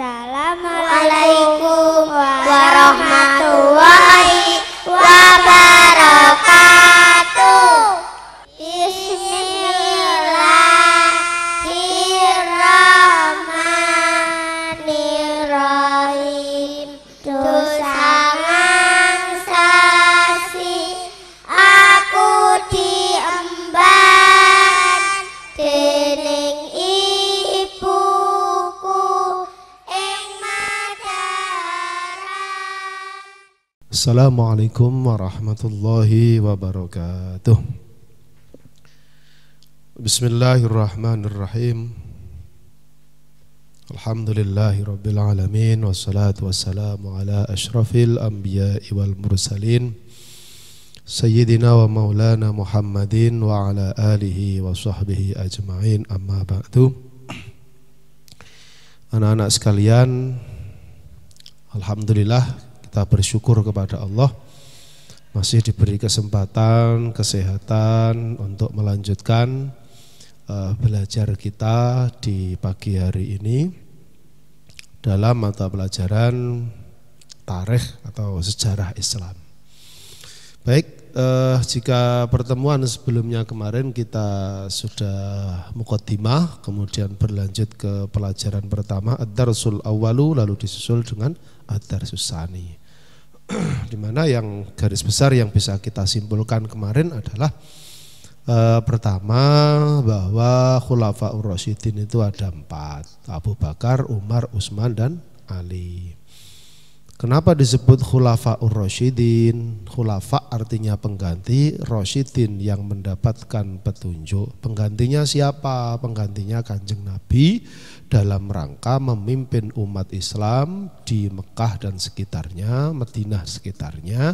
Assalamualaikum warahmatullahi wabarakatuh. Bismillahirrahmanirrahim. Dosa ngangsasi aku diemban dening ibuku ing Mataram. Assalamualaikum warahmatullahi wabarakatuh. Bismillahirrahmanirrahim. Alhamdulillahi rabbil alamin. Wassalatu wassalamu ala ashrafil anbiya'i wal mursalin Sayyidina wa maulana Muhammadin wa ala alihi wa sahbihi ajma'in. Amma ba'du. Anak-anak sekalian, alhamdulillah kita bersyukur kepada Allah masih diberi kesempatan, kesehatan untuk melanjutkan belajar kita di pagi hari ini dalam mata pelajaran tarikh atau sejarah Islam. Baik, jika pertemuan sebelumnya kemarin kita sudah muqaddimah, kemudian berlanjut ke pelajaran pertama ad-darsul awwalu, lalu disusul dengan ad-darsus tsani. Di mana yang garis besar yang bisa kita simpulkan kemarin adalah pertama bahwa Khulafaur Rasyidin itu ada 4, Abu Bakar, Umar, Utsman dan Ali. Kenapa disebut Khulafaur Rasyidin? Khulafa artinya pengganti, Rasyidin yang mendapatkan petunjuk. Penggantinya siapa? Penggantinya Kanjeng Nabi dalam rangka memimpin umat Islam di Mekah dan sekitarnya, Madinah sekitarnya,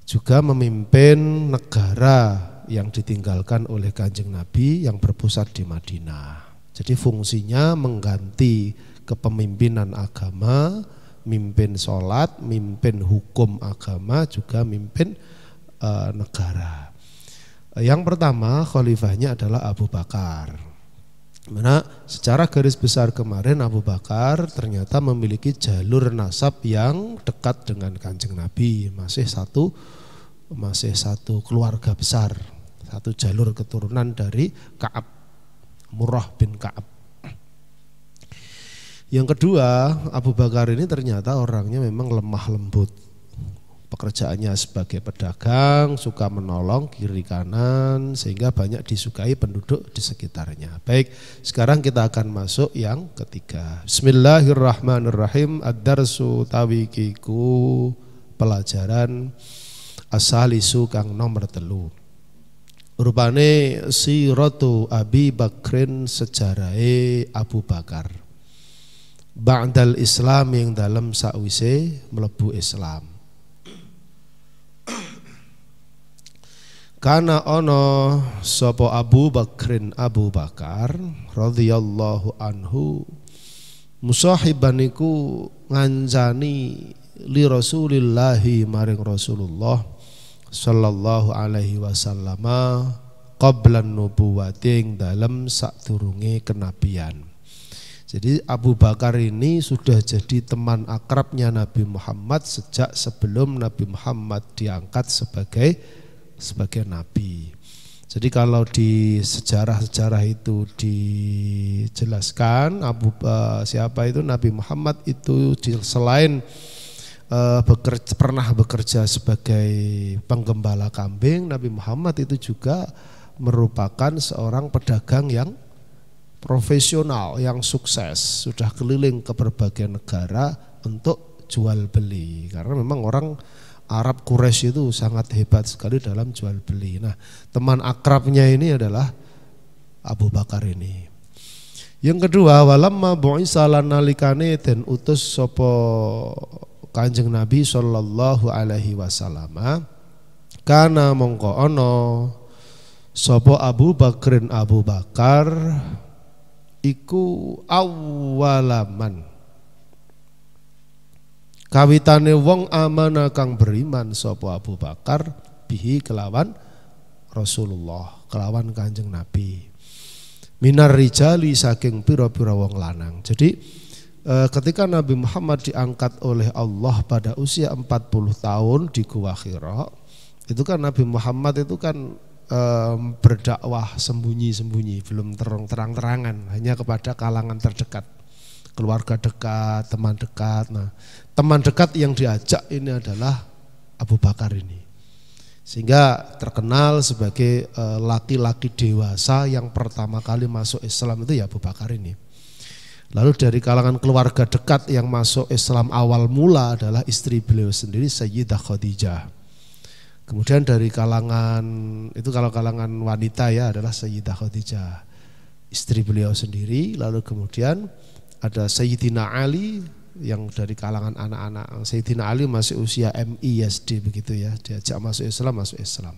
juga memimpin negara yang ditinggalkan oleh Kanjeng Nabi yang berpusat di Madinah. Jadi fungsinya mengganti kepemimpinan agama, mimpin sholat, mimpin hukum agama, juga mimpin negara. Yang pertama khalifahnya adalah Abu Bakar. Mana secara garis besar kemarin Abu Bakar ternyata memiliki jalur nasab yang dekat dengan Kanjeng Nabi, masih satu keluarga besar, satu jalur keturunan dari Ka'ab, Murrah bin Ka'ab. Yang kedua, Abu Bakar ini ternyata orangnya memang lemah lembut. Pekerjaannya sebagai pedagang, suka menolong kiri kanan, sehingga banyak disukai penduduk di sekitarnya. Baik, sekarang kita akan masuk yang ketiga. Bismillahirrahmanirrahim. Ad-darsu tawikiku, pelajaran asalisu kang nomor 3. Rupane siratu Abi Bakrin, sejarahe Abu Bakar ba'dal Islam yang dalam sakwise mlebu Islam. Kana ono sapa Abu Bakrin, Abu Bakar radhiyallahu anhu, musahibaniku ngancani li Rasulillahi maring Rasulullah sallallahu alaihi wasallam qablan nubuwating dalam sakdurunge kenabian. Jadi Abu Bakar ini sudah jadi teman akrabnya Nabi Muhammad sejak sebelum Nabi Muhammad diangkat sebagai nabi. Jadi kalau di sejarah-sejarah itu dijelaskan siapa itu Nabi Muhammad itu selain pernah bekerja sebagai penggembala kambing, Nabi Muhammad itu juga merupakan seorang pedagang yang profesional, yang sukses, sudah keliling ke berbagai negara untuk jual beli. Karena memang orang Arab Quraisy itu sangat hebat sekali dalam jual beli. Nah, teman akrabnya ini adalah Abu Bakar ini. Yang kedua, walamma bu'isa lan nalikane den utus sapa Kanjeng Nabi sallallahu alaihi wasallam, kana mongko ono sapa Abu Bakrin, Abu Bakar iku awalaman kawitane wong amana kang beriman sapa Abu Bakar bihi kelawan Rasulullah, kelawan Kanjeng Nabi, minar rijali saking pira-pira wong lanang. Jadi ketika Nabi Muhammad diangkat oleh Allah pada usia 40 tahun di Gua Hira, itu kan Nabi Muhammad itu kan berdakwah sembunyi-sembunyi, belum terang-terangan, hanya kepada kalangan terdekat, keluarga dekat, teman dekat. Nah, teman dekat yang diajak ini adalah Abu Bakar ini, sehingga terkenal sebagai laki-laki dewasa yang pertama kali masuk Islam itu ya Abu Bakar ini. Lalu dari kalangan keluarga dekat yang masuk Islam awal mula adalah istri beliau sendiri, Sayyidah Khadijah. Kemudian dari kalangan, itu kalau kalangan wanita ya adalah Sayyidah Khadijah, istri beliau sendiri. Lalu kemudian ada Sayyidina Ali yang dari kalangan anak-anak. Sayyidina Ali masih usia MISD begitu ya, diajak masuk Islam.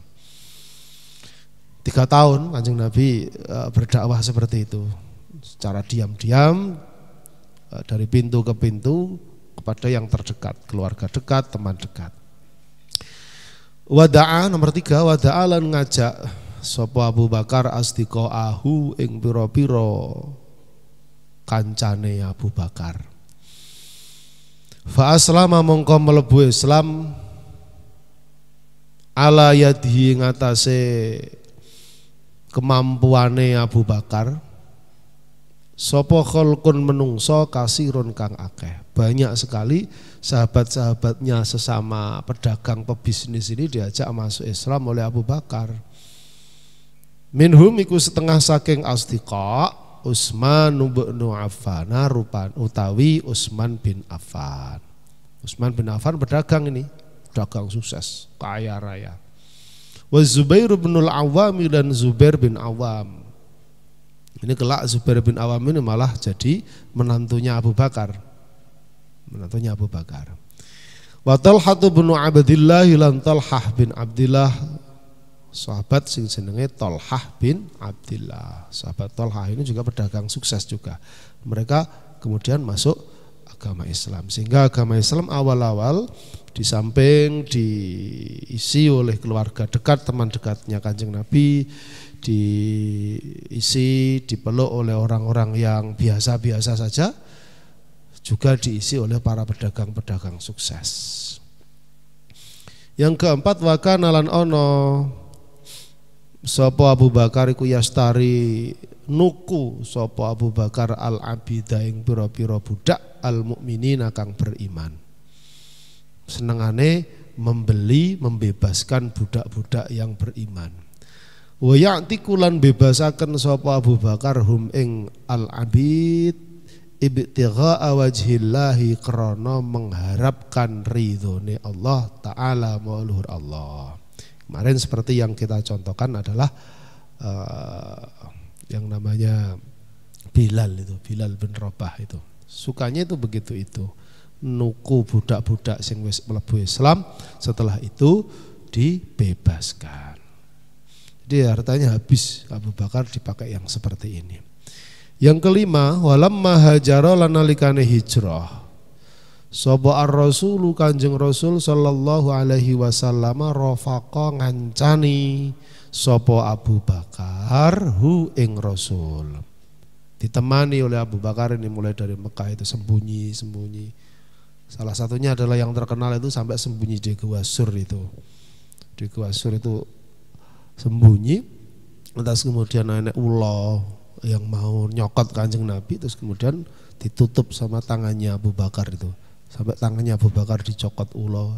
3 tahun Kanjeng Nabi berdakwah seperti itu, secara diam-diam dari pintu ke pintu kepada yang terdekat, keluarga dekat, teman dekat. Wada'a, nomor 3, wada'a lan ngajak sapa Abu Bakar asdiqaahu ing pira-pira kancane Abu Bakar. Fa aslama mongko mlebu Islam ala yadhi ngatasé kemampuane Abu Bakar. Sopo kholkun menungso kasirun kang akeh, banyak sekali sahabat-sahabatnya sesama pedagang pebisnis ini diajak masuk Islam oleh Abu Bakar. Minhum iku setengah saking asdiqa Utsman bin Affan, rupan utawi Utsman bin Affan. Utsman bin Affan pedagang ini, pedagang sukses, kaya raya. Wa Zubair bin Al-Awwam dan Zubair bin Awam. Ini kelak Zubair bin Awam ini malah jadi menantunya Abu Bakar. Menantunya Abu Bakar. Wa Talhah bin Abdillah lan Talhah bin Abdillah, sahabat sing jenenge Talhah bin Abdillah. Sahabat Talhah ini juga pedagang sukses juga. Mereka kemudian masuk agama Islam, sehingga agama Islam awal-awal di samping diisi oleh keluarga dekat, teman dekatnya Kanjeng Nabi, diisi, dipeluk oleh orang-orang yang biasa-biasa saja, juga diisi oleh para pedagang-pedagang sukses. Yang keempat, wakana lan ono sapa Abu Bakar iku yastari nuku sapa Abu Bakar al-abida ing pira-pira budak al-mukminina kang beriman. Senengane membeli, membebaskan budak-budak yang beriman. Wa ya'tikulan bebasaken sapa Abu Bakar hum ing al-abid ibtigha'a wajhillahi, krana mengharapkan ridhone Allah taala, mauluhur Allah. Kemarin seperti yang kita contohkan adalah yang namanya Bilal itu, Bilal bin Rabah itu. Sukanya itu begitu itu. Nuku budak-budak sing wis mlebu Islam, setelah itu dibebaskan. Jadi hartanya habis Abu Bakar dipakai yang seperti ini. Yang kelima, walamma hajara lan nalikane hijrah sapa ar-rasulu Kanjeng Rasul sallallahu alaihi wasallam rafaqa ngancani sapa Abu Bakar hu ing Rasul. Ditemani oleh Abu Bakar ini mulai dari Mekah itu sembunyi-sembunyi. Salah satunya adalah yang terkenal itu sampai sembunyi di Gua Sur itu. Di Gua Sur itu sembunyi, lantas kemudian nenek ulo yang mau nyokot Kanjeng Nabi, terus kemudian ditutup sama tangannya Abu Bakar itu, sampai tangannya Abu Bakar dicokot ulo,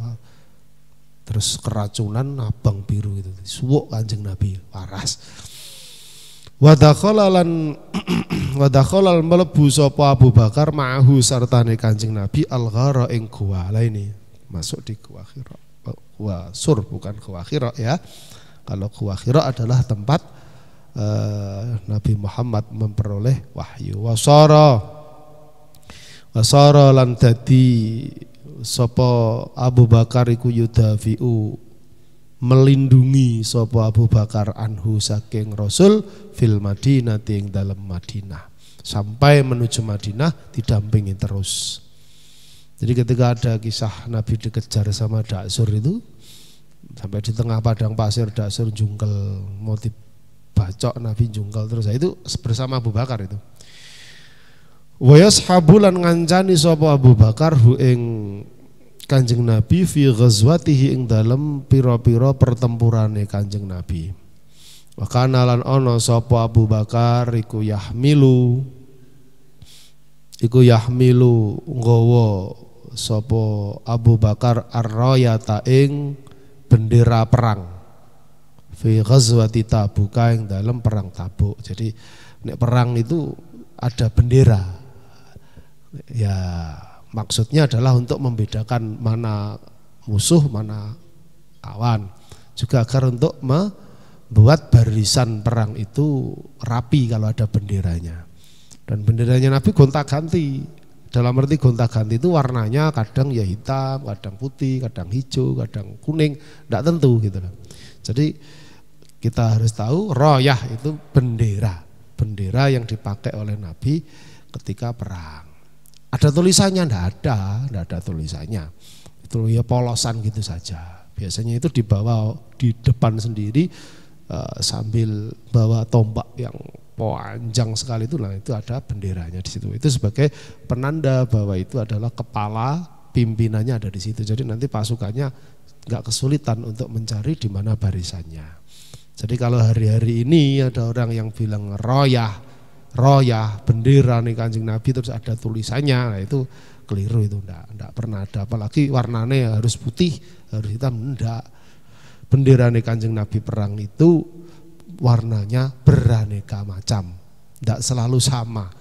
terus keracunan abang biru itu, suwuk Kanjeng Nabi waras. Wadakholan melebu sapa Abu Bakar ma'ahu sartane Kanjeng Nabi al-ghara ing gua. Lah ini masuk di Gua Hira. Gua Sur bukan Gua Hira ya. Kalau Gua Hira adalah tempat Nabi Muhammad memperoleh wahyu. Wasara lan dadi sapa Abu Bakar iku yudafiu, melindungi sapa Abu Bakar anhu saking Rasul fil Madinah ing dalam Madinah, sampai menuju Madinah didampingi terus. Jadi ketika ada kisah Nabi dikejar sama Daksur itu, sampai di tengah padang pasir Daksur jungkel, mau dibacok Nabi jungkel terus, itu bersama Abu Bakar itu. Wa yashabu lan ngancani sapa Abu Bakar hu ing Kanjeng Nabi fi ghazwatihi ing dalem pira-pira pertempurane Kanjeng Nabi. Wa kana lan ana sapa Abu Bakar iku yahmilu nggawa sapa Abu Bakar ar-rayata ing bendera perang fi ghazwati Tabuk ing dalem perang Tabuk. Jadi nek perang itu ada bendera. Ya, maksudnya adalah untuk membedakan mana musuh, mana kawan. Juga agar untuk membuat barisan perang itu rapi kalau ada benderanya. Dan benderanya Nabi gonta-ganti. Dalam arti gonta-ganti itu warnanya kadang ya hitam, kadang putih, kadang hijau, kadang kuning, tidak tentu gitu loh. Jadi kita harus tahu royah itu bendera yang dipakai oleh Nabi ketika perang. Ada tulisannya? Tidak ada tulisannya. Itu ya polosan gitu saja. Biasanya itu dibawa di depan sendiri sambil bawa tombak yang panjang sekali itu, itu ada benderanya di situ. Itu sebagai penanda bahwa itu adalah kepala pimpinannya ada di situ. Jadi nanti pasukannya nggak kesulitan untuk mencari di mana barisannya. Jadi kalau hari-hari ini ada orang yang bilang royah bendera nih Kanjeng Nabi terus ada tulisannya, nah itu keliru, itu enggak pernah ada, apalagi warnanya harus putih, harus hitam, enggak. Bendera nih Kanjeng Nabi perang itu warnanya beraneka macam, enggak selalu sama.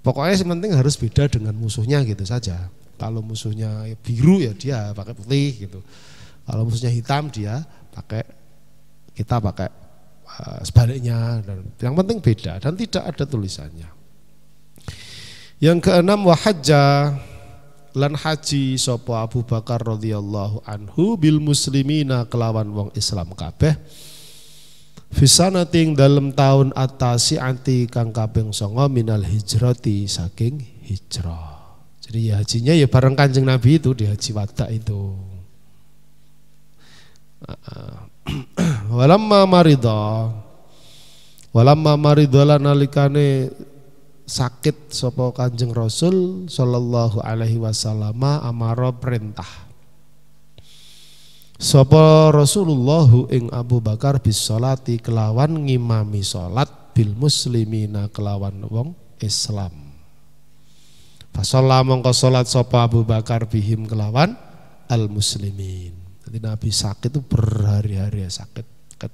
Pokoknya yang penting harus beda dengan musuhnya gitu saja. Kalau musuhnya biru ya dia pakai putih gitu. Kalau musuhnya hitam kita pakai sebaliknya, dan yang penting beda dan tidak ada tulisannya. Yang keenam, wahajja lan haji sapa Abu Bakar radhiyallahu anhu bil muslimina kelawan wong Islam kabeh fisanating dalam tahun atasi'ati kang kaping 9 minal hijrati saking hijrah. Jadi ya hajinya ya bareng Kanjeng Nabi itu di haji wada itu. Walamma maridha nalikane sakit sapa Kanjeng Rasul sallallahu alaihi wasallam amara perintah sapa Rasulullah ing Abu Bakar bis sholati kelawan ngimami salat bil muslimina kelawan wong Islam. Fasalla mongko salat sapa Abu Bakar bihim kelawan al muslimin. Jadi Nabi sakit itu berhari-hari sakit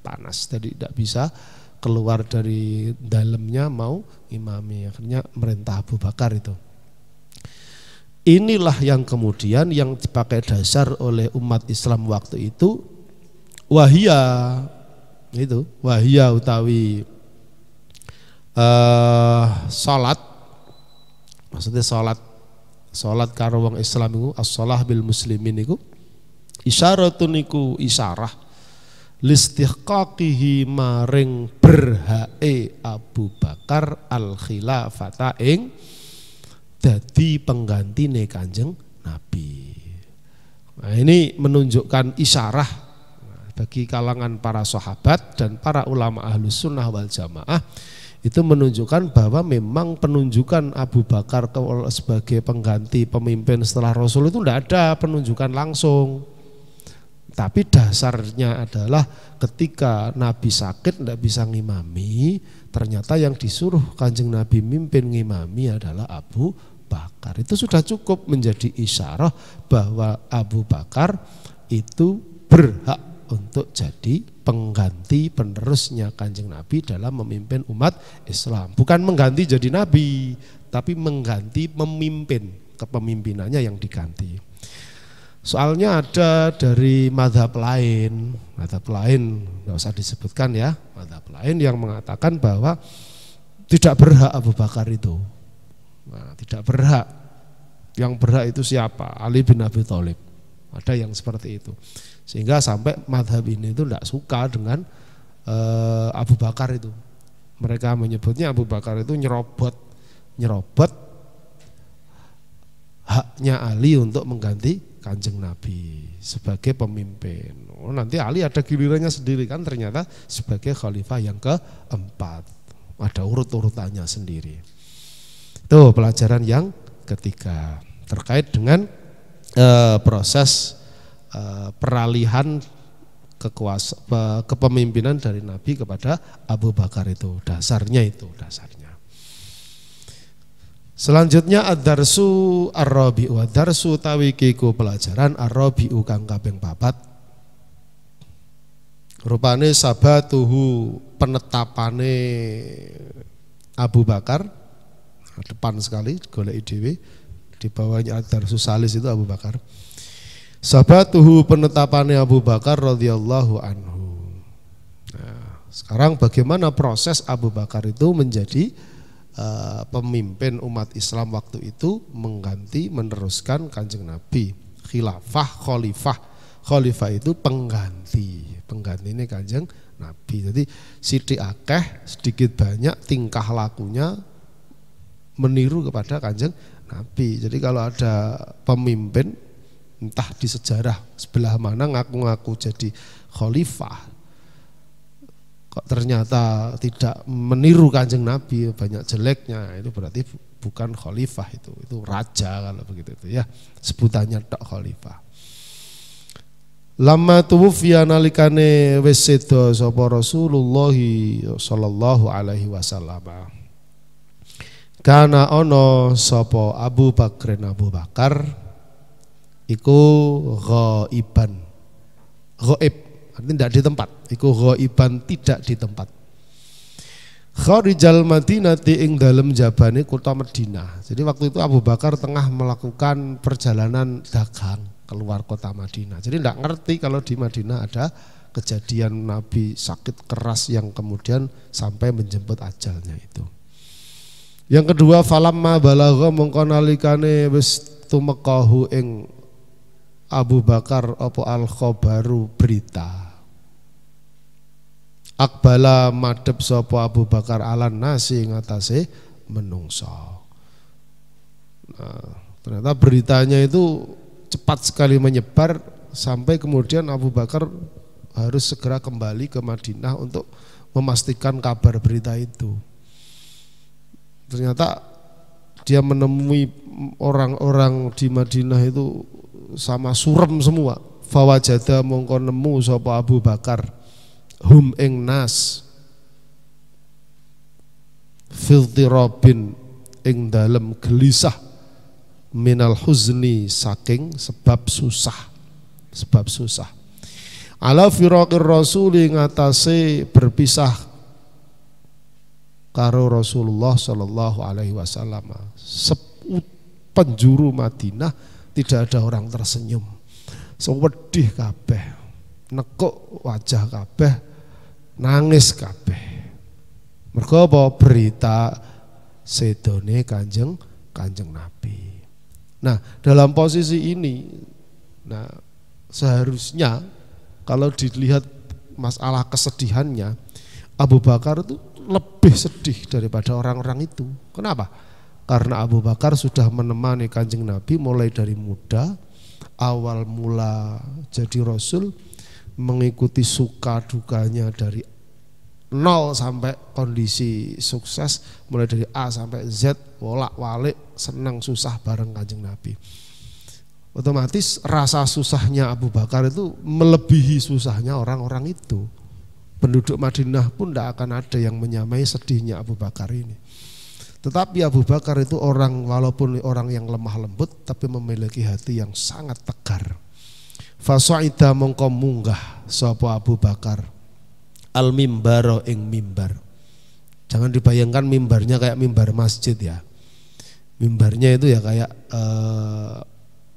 panas, jadi tidak bisa keluar dari dalamnya mau imami, akhirnya merintah Abu Bakar itu. Inilah yang kemudian yang dipakai dasar oleh umat Islam waktu itu, wahia utawi salat, maksudnya salat karo wong Islam itu as-shalah bil muslimin itu isyaratun iku isyarah listihqaqihi maring berhae Abu Bakar al khilafata ing dadi penggantine Kanjeng Nabi. Nah, ini menunjukkan isyarah bagi kalangan para sahabat dan para ulama ahlus sunnah wal jamaah, itu menunjukkan bahwa memang penunjukan Abu Bakar sebagai pengganti pemimpin setelah Rasul itu tidak ada penunjukan langsung. Tapi dasarnya adalah ketika Nabi sakit tidak bisa ngimami, ternyata yang disuruh Kanjeng Nabi mimpin ngimami adalah Abu Bakar. Itu sudah cukup menjadi isyarah bahwa Abu Bakar itu berhak untuk jadi pengganti penerusnya Kanjeng Nabi dalam memimpin umat Islam. Bukan mengganti jadi Nabi, tapi mengganti memimpin, kepemimpinannya yang diganti. Soalnya ada dari madhab lain nggak usah disebutkan ya, madhab lain yang mengatakan bahwa tidak berhak Abu Bakar itu. Nah, tidak berhak. Yang berhak itu siapa? Ali bin Abi Thalib. Ada yang seperti itu. Sehingga sampai madhab ini itu tidak suka dengan Abu Bakar itu. Mereka menyebutnya Abu Bakar itu nyerobot haknya Ali untuk mengganti Kanjeng Nabi sebagai pemimpin. Oh, nanti Ali ada gilirannya sendiri kan, ternyata sebagai khalifah yang keempat. Ada urut-urutannya sendiri. Tuh pelajaran yang ketiga terkait dengan proses peralihan kepemimpinan dari Nabi kepada Abu Bakar itu. Dasarnya. Selanjutnya ad-darsu ar-rabi'u. Ad-darsu tawikiku pelajaran ar-rabi'u kang kaping 4. Rupane sabatuhu penetapane Abu Bakar. Depan sekali golek dhewe di bawahnya ad-darsu salis itu Abu Bakar. Sabatuhu penetapannya Abu Bakar radhiyallahu anhu. Nah, sekarang bagaimana proses Abu Bakar itu menjadi pemimpin umat Islam waktu itu, mengganti meneruskan Kanjeng Nabi. Khilafah, khalifah itu pengganti ini Kanjeng Nabi. Jadi sithik akeh sedikit banyak tingkah lakunya meniru kepada Kanjeng Nabi. Jadi kalau ada pemimpin entah di sejarah sebelah mana ngaku-ngaku jadi khalifah, kok ternyata tidak meniru Kanjeng Nabi, banyak jeleknya, itu berarti bukan khalifah, itu raja kalau begitu itu ya, sebutannya tok khalifah. Lama tuwfiya nalikane wis seda sapa Rasulullah sallallahu alaihi wasallam. Kana ono sapa Abu Bakar iku ghaiban. Ghaib artinya tidak di tempat. Iku ghaiban tidak di tempat. Kharijal Madinati ing dalem jabane kota Madinah. Jadi waktu itu Abu Bakar tengah melakukan perjalanan dagang keluar kota Madinah. Jadi tidak ngerti kalau di Madinah ada kejadian Nabi sakit keras yang kemudian sampai menjemput ajalnya itu. Yang kedua, falamma balagha mongko nalikane wis tumekahu ing Abu Bakar apa al khabaru berita. Akbala madhep sapa Abu Bakar alan nasi ing atase menungso. Nah, ternyata beritanya itu cepat sekali menyebar sampai kemudian Abu Bakar harus segera kembali ke Madinah untuk memastikan kabar berita itu. Ternyata dia menemui orang-orang di Madinah itu sama surem semua. Fawajada mongko nemu sapa Abu Bakar hum ing nas filtirabin ing dalem gelisah minal huzni saking sebab susah ala firaqir rasuli ngatasi berpisah karo Rasulullah sallallahu alaihi wasallam. Penjuru Madinah tidak ada orang tersenyum. Sewedih kabeh, nekuk wajah kabeh, nangis kabeh. Mergo apa? Berita sedone Kanjeng Nabi. Nah, dalam posisi ini, nah seharusnya kalau dilihat masalah kesedihannya, Abu Bakar itu lebih sedih daripada orang-orang itu. Kenapa? Karena Abu Bakar sudah menemani Kanjeng Nabi mulai dari muda, awal mula jadi Rasul, mengikuti suka dukanya dari nol sampai kondisi sukses, mulai dari A sampai Z, bolak-balik, senang susah bareng Kanjeng Nabi. Otomatis rasa susahnya Abu Bakar itu melebihi susahnya orang-orang itu. Penduduk Madinah pun tidak akan ada yang menyamai sedihnya Abu Bakar ini. Tetapi Abu Bakar itu orang, walaupun orang yang lemah lembut, tapi memiliki hati yang sangat tegar. Fasa'ida mongko munggah sapa Abu Bakar al mimbaro ing mimbar. Jangan dibayangkan mimbarnya kayak mimbar masjid ya. Mimbarnya itu ya kayak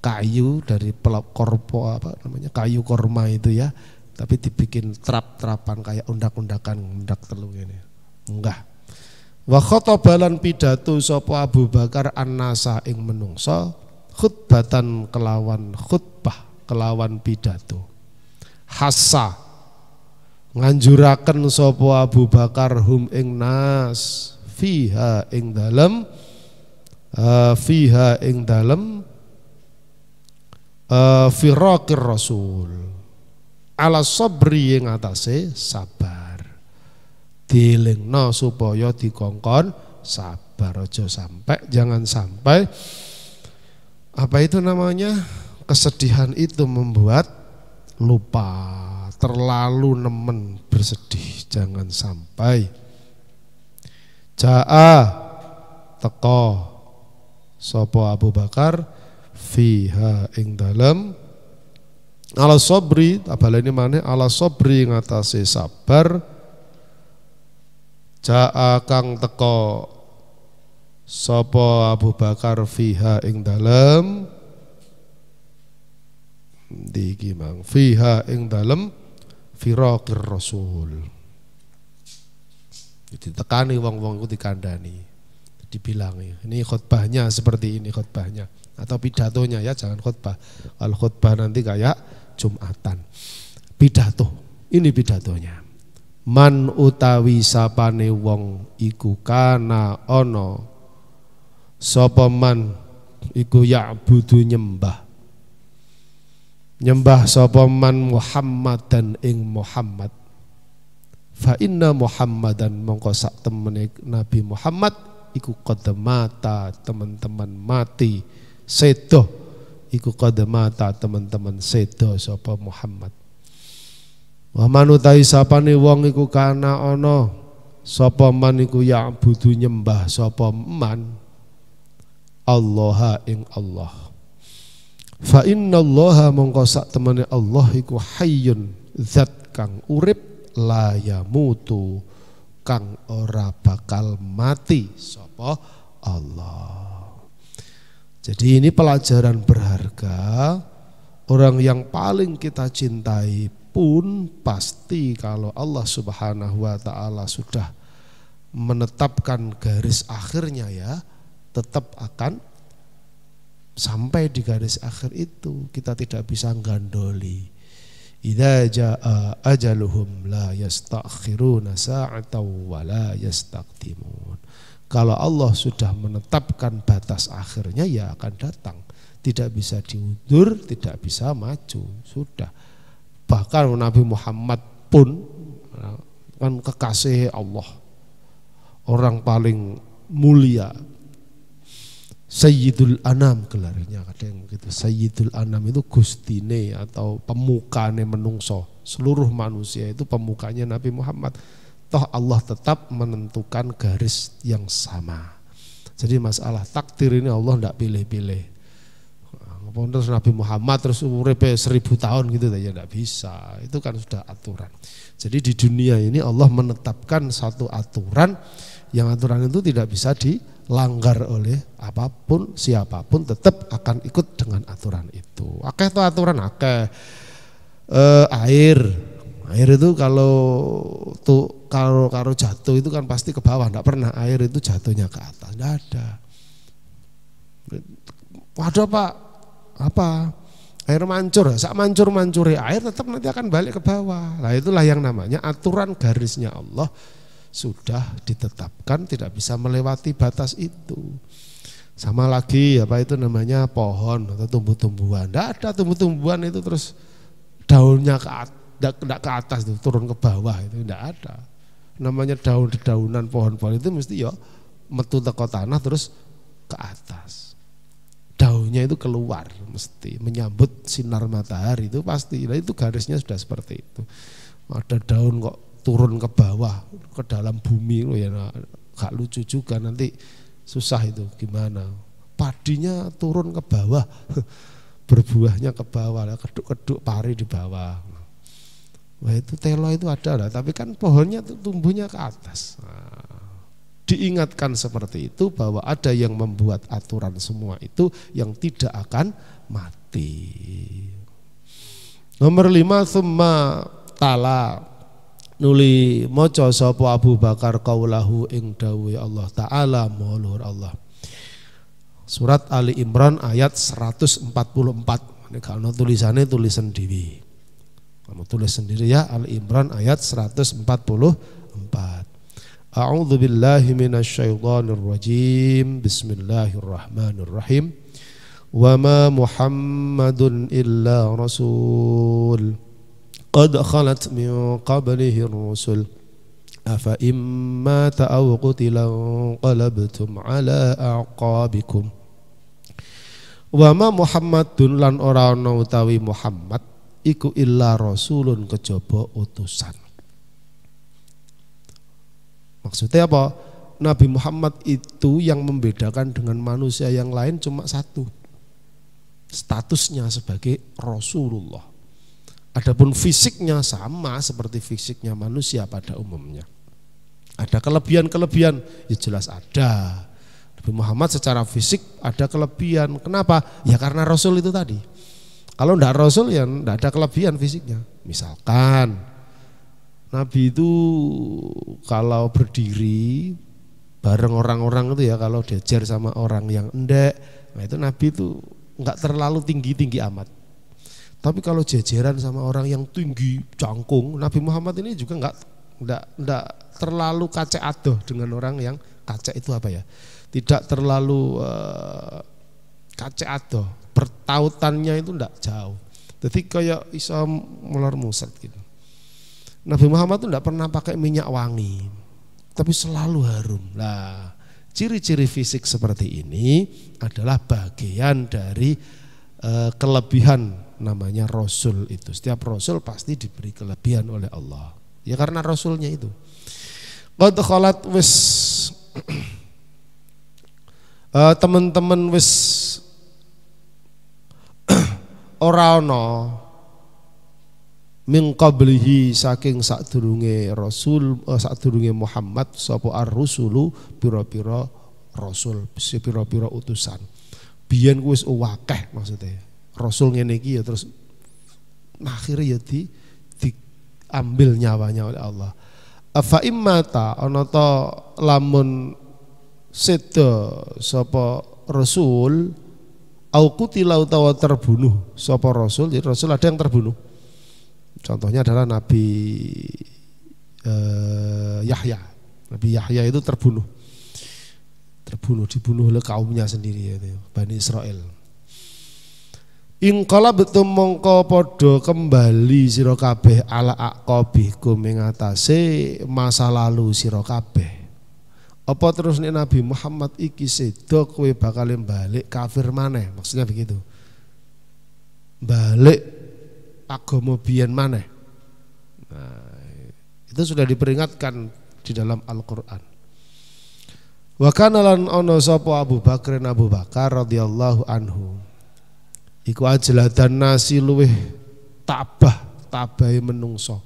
kayu dari korpo apa namanya, kayu korma itu ya. Tapi dibikin trap-trapan kayak undak-undakan, undak telung ini. Enggak. Wa khotobalan pidato sapa Abu Bakar an-nasa ing menungso khutbatan kelawan khutbah, kelawan pidato. Hassa nganjuraken sapa Abu Bakar hum ing nas fiha ing dalem firaqir rasul ala sabri yang atase sabar, dilingno supaya dikongkon sabar. Ojo sampai, jangan sampai apa itu namanya, kesedihan itu membuat lupa, terlalu nemen bersedih, jangan sampai. Ja'a teko sapa Abu Bakar fiha ing dalem ala sobri, abalane maneh ala sobri ngatasi sabar. Ja'a kang teko sapa Abu Bakar fiha ing dalem iki mang fiha ing dalem firaqir rasul. Ditekani wong-wong itu dikandani, dibilangi ini khutbahnya seperti ini khutbahnya, atau pidatonya ya, jangan khutbah. Kalau khutbah nanti kayak Jumatan, pidato ini pidatonya. Man utawi sapane wong iku kana ono sapa man iku ya'budu nyembah sapa man Muhammadan ing Muhammad, fa inna Muhammadan mongko sak temene Nabi Muhammad iku qad mata, teman-teman mati, sedo iku qad mata, teman-teman sedo sapa Muhammad. Wa manutai sapane wong iku kana ana sapa man iku ya'budu nyembah sapa man Allah ing Allah, fa inna Allah mongko sak temene Allah iku hayyun, zat kang urip, la yamutu kang ora bakal mati sapa Allah. Jadi ini pelajaran berharga. Orang yang paling kita cintai pun pasti kalau Allah Subhanahu wa taala sudah menetapkan garis akhirnya ya, tetap akan sampai di garis akhir itu. Kita tidak bisa gandoli. Idza jaa ajaluhum la yastakhiruna sa'atan wa la yastaqdimun. Kalau Allah sudah menetapkan batas akhirnya ya akan datang. Tidak bisa diundur, tidak bisa maju, sudah. Bahkan Nabi Muhammad pun kan kekasih Allah, orang paling mulia, Sayyidul Anam gelarnya, kadang begitu. Sayyidul Anam itu gustine atau pemukane menungso, seluruh manusia itu pemukanya Nabi Muhammad. Toh Allah tetap menentukan garis yang sama. Jadi masalah takdir ini Allah tidak pilih-pilih. Terus Nabi Muhammad terus umurnya 1000 tahun gitu ya, tidak bisa. Itu kan sudah aturan. Jadi di dunia ini Allah menetapkan satu aturan, yang aturan itu tidak bisa dilanggar oleh apapun, siapapun tetap akan ikut dengan aturan itu. Akeh itu aturan akeh. Air itu kalau jatuh itu kan pasti ke bawah, tidak pernah air itu jatuhnya ke atas, tidak ada. Waduh Pak, apa air mancur, sak mancur-mancure air tetap nanti akan balik ke bawah. Nah itulah yang namanya aturan garisnya Allah sudah ditetapkan, tidak bisa melewati batas itu. Sama lagi apa itu namanya pohon atau tumbuh-tumbuhan, tidak ada tumbuh-tumbuhan itu terus daunnya tidak ke atas tuh, turun ke bawah, itu tidak ada. Namanya daun-daunan pohon-pohon itu mesti ya metu teko tanah terus ke atas. Daunnya itu keluar mesti menyambut sinar matahari, itu pasti. Nah itu garisnya sudah seperti itu. Ada daun kok turun ke bawah ke dalam bumi, ya gak lucu juga, nanti susah itu gimana. Padinya turun ke bawah, berbuahnya ke bawah, keduk-keduk pari di bawah. Wah itu telo itu ada lah, tapi kan pohonnya tumbuhnya ke atas. Nah, diingatkan seperti itu bahwa ada yang membuat aturan semua itu yang tidak akan mati. Nomor 5, summa tala nuli maca sapa Abu Bakar qaulahu ing dawuhe Allah taala maulur Allah. Surat Ali Imran ayat 144. Ini kalau tulisannya tulisan dewi. Kamu tulis sendiri ya, Ali Imran ayat 144. A'udzu billahi minasyaitonir rajim. Bismillahirrahmanirrahim. Wa ma Muhammadun illa rasul qad khalat min qablihi ar-rusul afa imma ta'aw qutila qalabtum ala aqabikum wa ma Muhammadun lan ora ana utawi Muhammad iku illa rasulun kejaba utusan. Maksudnya apa? Nabi Muhammad itu yang membedakan dengan manusia yang lain cuma satu, statusnya sebagai Rasulullah. Adapun fisiknya sama seperti fisiknya manusia pada umumnya. Ada kelebihan-kelebihan, ya jelas ada. Nabi Muhammad secara fisik ada kelebihan. Kenapa? Ya karena Rasul itu tadi. Kalau tidak Rasul ya tidak ada kelebihan fisiknya. Misalkan Nabi itu kalau berdiri bareng orang-orang itu ya, kalau diajar sama orang yang endek, nah itu Nabi itu enggak terlalu tinggi-tinggi amat. Tapi kalau jajaran sama orang yang tinggi cangkung, Nabi Muhammad ini juga enggak terlalu kacek adoh dengan orang yang kacek itu apa ya? Tidak terlalu kacek adoh, pertautannya itu enggak jauh. Jadi kayak iso mular musat gitu. Nabi Muhammad itu enggak pernah pakai minyak wangi, tapi selalu harum. Nah, ciri-ciri fisik seperti ini adalah bagian dari kelebihan namanya Rasul itu. Setiap Rasul pasti diberi kelebihan oleh Allah. Ya karena Rasulnya itu. Qad khalat wis teman-teman wis ora ana min qablihi saking sadurunge Rasul sadurunge Muhammad sapa ar-rusulu pira-pira rasul, pira-pira utusan. Biyen wis akeh maksudnya. Rasul ngene iki ya terus akhirnya ya diambil nyawanya oleh Allah. Afa immata ana ta lamun seda sapa rasul au qutila utawa terbunuh sapa rasul, jadi rasul ada yang terbunuh. Contohnya adalah Nabi Yahya. Nabi Yahya itu dibunuh oleh kaumnya sendiri yaitu Bani Israel. Ingkala betul mongko podo kembali sira kabeh ala aqabikum ing atase masa lalu sira kabeh. Apa terus nek Nabi Muhammad iki sedo kowe bakal balik kafir maneh, maksudnya begitu. Balik agama biyen maneh. Nah, itu sudah diperingatkan di dalam Al-Qur'an. Wa kana lan ana sapa Abu Bakar radhiyallahu anhu. Iku ajladan nasi luweh tabahe menungso.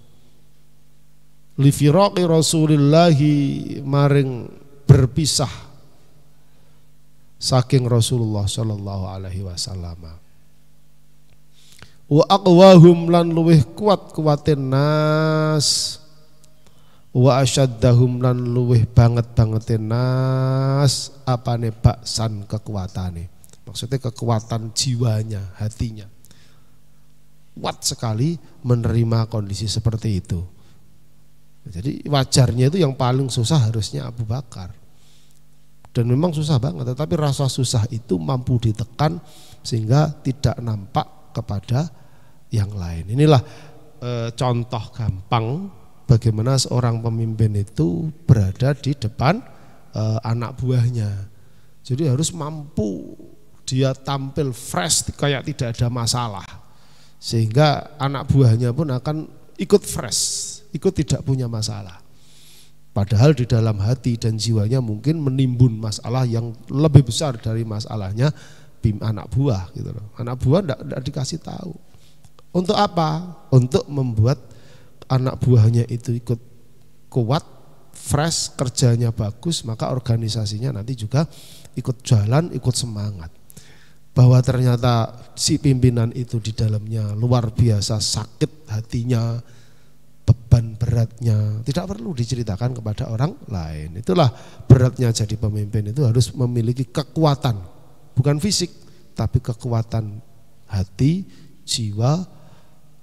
Li firaqi Rasulillahi maring berpisah saking Rasulullah sallallahu alaihi wasallam. Wa aqwahum lan luweh kuat-kuatin nas. Wa asyaddahum lan luweh banget-bangetin nas apane baksan kekuatane. Maksudnya kekuatan jiwanya, hatinya kuat sekali menerima kondisi seperti itu. Jadi wajarnya itu yang paling susah harusnya Abu Bakar. Dan memang susah banget, tetapi rasa susah itu mampu ditekan sehingga tidak nampak kepada yang lain. Inilah contoh gampang bagaimana seorang pemimpin itu berada di depan anak buahnya. Jadi harus mampu dia tampil fresh kayak tidak ada masalah, sehingga anak buahnya pun akan ikut fresh, ikut tidak punya masalah. Padahal di dalam hati dan jiwanya mungkin menimbun masalah yang lebih besar dari masalahnya anak buah gitu loh. Anak buah tidak dikasih tahu. Untuk apa? Untuk membuat anak buahnya itu ikut kuat, fresh, kerjanya bagus, maka organisasinya nanti juga ikut jalan, ikut semangat. Bahwa ternyata si pimpinan itu di dalamnya luar biasa sakit hatinya, beban beratnya tidak perlu diceritakan kepada orang lain. Itulah beratnya jadi pemimpin, itu harus memiliki kekuatan, bukan fisik tapi kekuatan hati, jiwa,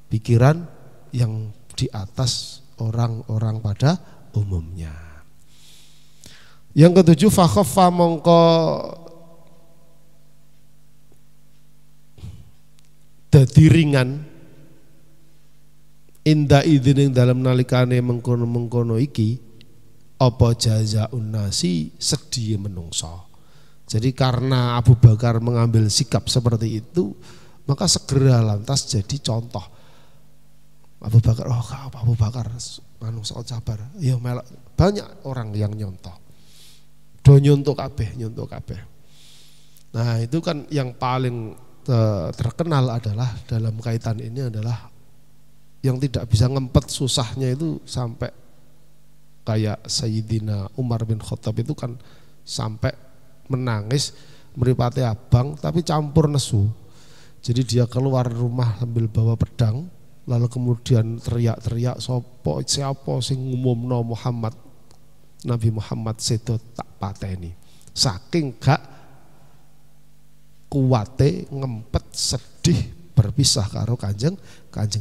pikiran yang di atas orang-orang pada umumnya. Yang ketujuh, fakhaffa mongko dadi ringan inda idzin dalam nalikane mengkono-mengkono iki apa jazaun nasi sedih menungso. Jadi karena Abu Bakar mengambil sikap seperti itu, maka segera lantas jadi contoh. Abu Bakar, Abu Bakar manungso sabar. Ya banyak orang yang nyontoh. Do nyontoh kabeh. Nah, itu kan yang paling terkenal adalah dalam kaitan ini adalah yang tidak bisa ngempet susahnya itu sampai kayak Sayyidina Umar bin Khattab itu kan sampai menangis mripate abang tapi campur nesu. Jadi dia keluar rumah sambil bawa pedang, lalu kemudian teriak-teriak siapa sing ngumumno Muhammad, Nabi Muhammad sedo tak pateni. Saking gak kuwate ngempet sedih berpisah karo kanjeng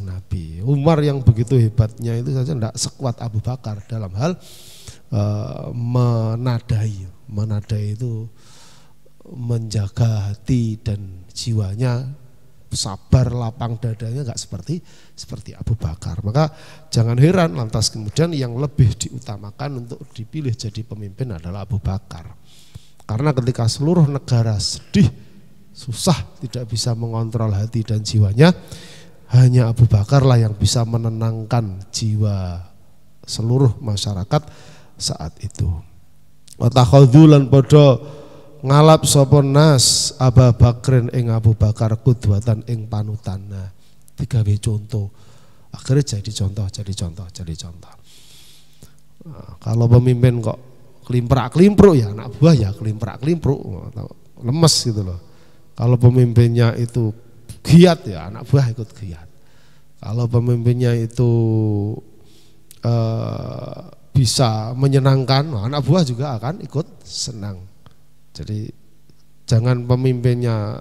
Nabi. Umar yang begitu hebatnya itu saja tidak sekuat Abu Bakar dalam hal menadai itu menjaga hati dan jiwanya, sabar, lapang dadanya nggak seperti Abu Bakar. Maka jangan heran lantas kemudian yang lebih diutamakan untuk dipilih jadi pemimpin adalah Abu Bakar. Karena ketika seluruh negara sedih, susah, tidak bisa mengontrol hati dan jiwanya, hanya Abu Bakarlah yang bisa menenangkan jiwa seluruh masyarakat saat itu. Wa takhadzulan padha ngalap sapa nas Abu Bakrin ing Abu Bakar kudwatan ing panutan. Nah, digawe contoh. Akhirnya jadi contoh. Nah, kalau pemimpin kok klimprak-klimpruk ya anak buah ya klimprak-klimpruk, lemes gitu loh. Kalau pemimpinnya itu giat ya anak buah ikut giat. Kalau pemimpinnya itu bisa menyenangkan, anak buah juga akan ikut senang. Jadi jangan pemimpinnya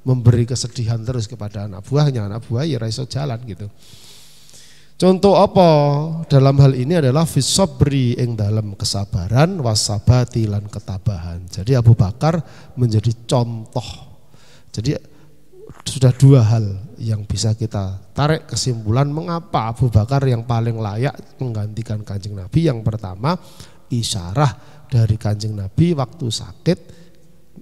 memberi kesedihan terus kepada anak buahnya, anak buah ya raiso jalan gitu. Contoh apa dalam hal ini adalah fisobri ing dalam kesabaran, wasabati lan ketabahan. Jadi Abu Bakar menjadi contoh. Jadi sudah dua hal yang bisa kita tarik kesimpulan mengapa Abu Bakar yang paling layak menggantikan Kanjeng Nabi. Yang pertama, isyarah dari Kanjeng Nabi waktu sakit,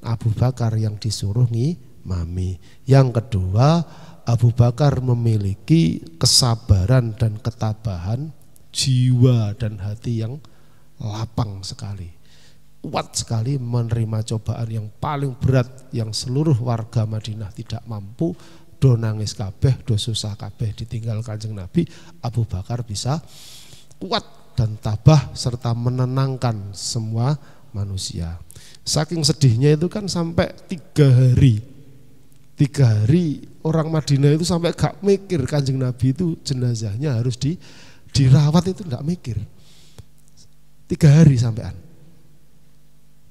Abu Bakar yang disuruh ngimami. Yang kedua, Abu Bakar memiliki kesabaran dan ketabahan jiwa dan hati yang lapang sekali. Kuat sekali menerima cobaan yang paling berat yang seluruh warga Madinah tidak mampu, do nangis kabeh, do susah kabeh ditinggal Kanjeng Nabi. Abu Bakar bisa kuat dan tabah serta menenangkan semua manusia. Saking sedihnya itu kan sampai 3 hari. 3 hari orang Madinah itu sampai gak mikir Kanjeng Nabi itu jenazahnya harus dirawat, itu gak mikir. 3 hari sampean.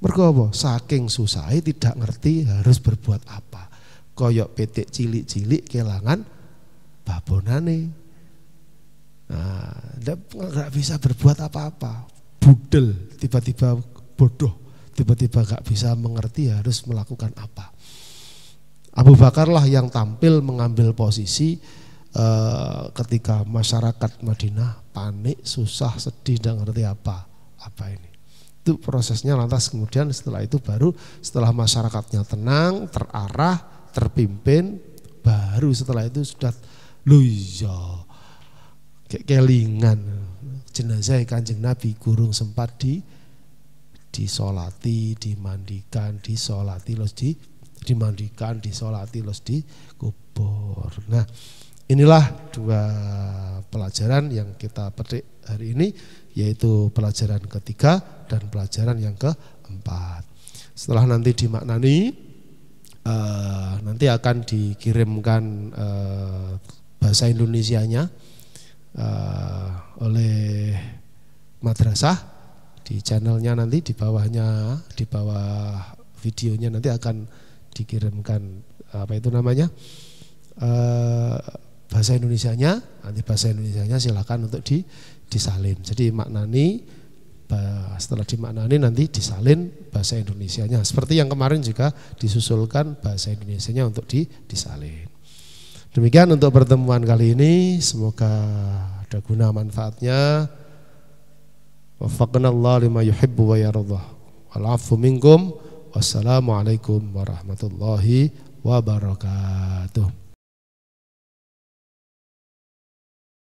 Mergo apa? Saking susahnya tidak ngerti harus berbuat apa. Koyok petik cilik-cilik kelangan babonane. Nah, enggak bisa berbuat apa-apa. Budel, tiba-tiba bodoh, tiba-tiba enggak bisa mengerti harus melakukan apa. Abu Bakarlah yang tampil mengambil posisi ketika masyarakat Madinah panik, susah, sedih, enggak ngerti apa ini. Itu prosesnya. Lantas kemudian setelah itu baru setelah masyarakatnya tenang, terarah, terpimpin, baru setelah itu sudah iya kayak kelingan jenazah Kanjeng Nabi gurung sempat disolati, dimandikan, disolati, dimandikan, disolati, dikubur. Nah, inilah 2 pelajaran yang kita petik hari ini, yaitu pelajaran ketiga dan pelajaran yang keempat. Setelah nanti dimaknani, nanti akan dikirimkan bahasa Indonesianya oleh madrasah di channelnya, nanti di bawahnya, di bawah videonya nanti akan dikirimkan bahasa Indonesianya. Nanti bahasa Indonesianya silakan untuk disalin. Jadi maknani, setelah dimaknani nanti disalin bahasa Indonesianya. Seperti yang kemarin juga disusulkan bahasa Indonesianya untuk disalin. Demikian untuk pertemuan kali ini, semoga ada guna manfaatnya. Waffaqna Allah lima yuhibbu wa yardah. Wal 'afwu minkum. Wassalamualaikum warahmatullahi wabarakatuh.